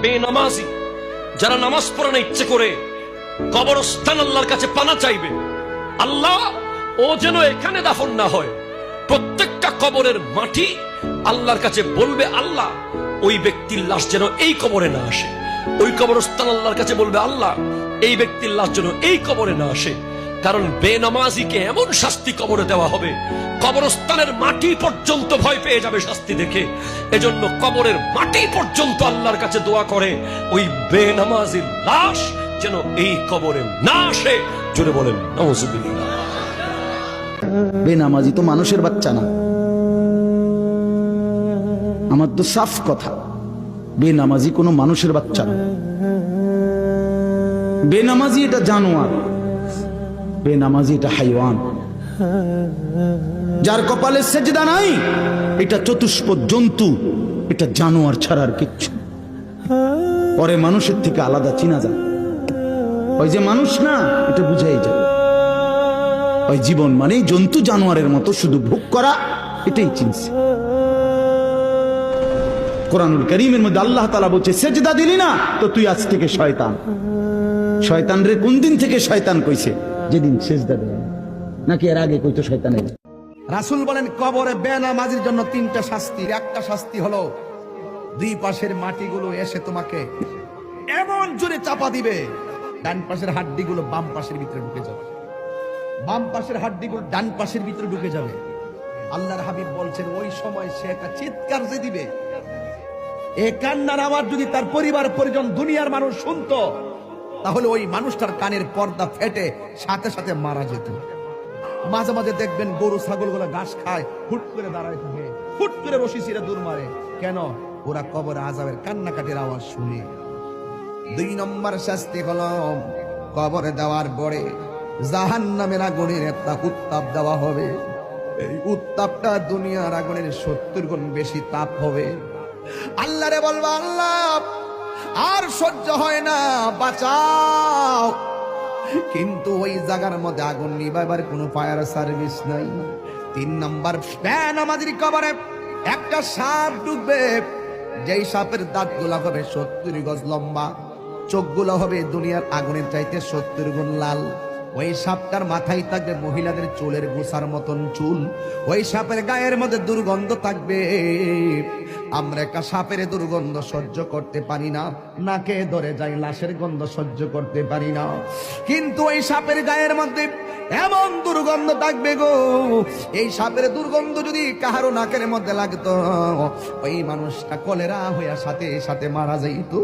বেনামাজি যারা নামাজ পড়ানো ইচ্ছে করে কবরস্থান আল্লাহর কাছে পানা চাইবে, আল্লাহ ও যেন এখানে দাফন না হয়। প্রত্যেকটা কবরের মাটি আল্লাহর কাছে বলবে, আল্লাহ ওই ব্যক্তির লাশ যেন এই কবরে না আসে। ওই কবরস্থান আল্লাহর কাছে বলবে, আল্লাহ এই ব্যক্তির লাশ যেন এই কবরে না আসে। কারণ বেনামাজিকে এমন শাস্তি কবরে দেওয়া হবে, কবরস্থানের মাটি পর্যন্ত ভয় পেয়ে যাবে শাস্তি দেখে। এজন্য কবরের মাটি পর্যন্ত আল্লাহর কাছে দোয়া করে ওই বেনামাজির লাশ যেন এই কবরে না আসে। জোরে বলেন নাউজুবিল্লাহ। বেনামাজি তো মানুষের বাচ্চা না। আমার তো সাফ কথা, বেনামাজি কোনো মানুষের বাচ্চা না। বেনামাজি এটা জানোয়ার, বেনামাজি এটা হাইওয়ান। যার কপালে সেজদা নাই এটা চতুষ্পদ জন্তু, এটা জানোয়ার ছাড়ার কিচ্ছু। পরে মানুষের থেকে আলাদা চিনা যায়। ওই যে মানুষ না, এটা বুঝাই যায়। ওই জীবন মানে জন্তু জানোয়ারের মতো শুধু ভোগ করা, এটাই চিনছে। কোরআনুল কারীমের মধ্যে আল্লাহ তাআলা বলছে, সেজদা দিলি না তো তুই আজ থেকে শয়তান। শয়তান রে কোন দিন থেকে শয়তান কইছে? যেদিন সেজদা দেয় নাকি এর আগে কইতো শয়তানের? রাসূল বলেন, কবরে বেনামাজির জন্য তিনটা শাস্তি। একটা শাস্তি হলো দুই পাশের মাটিগুলো এসে তোমাকে এমন জোরে চাপা দিবে, ডান পাশের হাড্ডিগুলো বাম পাশের ভিতরে ঢুকে যাবে, বাম পাশের হাড্ডিগুলো ডান পাশের ভিতরে ঢুকে যাবে। আল্লাহর হাবিব বলছেন, ওই সময় সে একটা চিৎকার যে দিবে, এ কান্নার আওয়াজ যদি তার পরিবার পরিজন দুনিয়ার মানুষ শুনতো, তাহলে ওই মানুষটার কানের পর্দা ফেটে সাথে সাথে মারা যেত। মাঝে মাঝে দেখবেন গরু ছাগলগুলো ঘাস খায়, হুট করে দাঁড়ায় থাকে, হুট করে রশি ছিঁড়ে দূর মারে। কেন? ওরা কবরে আযাবের কান্নাকাটির আওয়াজ শুনে। দুই নম্বর শাস্তি হলো কবরে দেওয়ার পরে জাহান্নামের আগুনের একটা উত্তাপ দেওয়া হবে। এই উত্তাপটা দুনিয়ার আগুনের 70 গুণ বেশি তাপ হবে। আল্লাহরে বলবা, আল্লাহ আর সহ্য হয় না, বাঁচাও। কিন্তু ওই জায়গার মধ্যে আগুন নিভাবার কোনো ফায়ার সার্ভিস নাই। 3 নম্বর, বেনামাজির কবরে একটা সাপ ঢুকবে, যেই সাপের দাঁতগুলো হবে 70 গজ লম্বা, চোখগুলো হবে দুনিয়ার আগুনের চাইতে 70 গুণ লাল। ওই সাপটার মাথায় থাকবে মহিলাদের চুলের গোছার মতন চুল। ওই সাপের গায়ের মধ্যে দুর্গন্ধ থাকবে। আমরা একটা সাপের দুর্গন্ধ সহ্য করতে পারি না, নাকে ধরে যাই, লাশের গন্ধ সহ্য করতে পারি না। কিন্তু ওই সাপের গায়ের মধ্যে এমন দুর্গন্ধ থাকবে গো, এই সাপের দুর্গন্ধ যদি কাহারো নাকের মধ্যে লাগতো, ওই মানুষটা কলেরা হইয়া সাথে সাথে মারা যাইতো।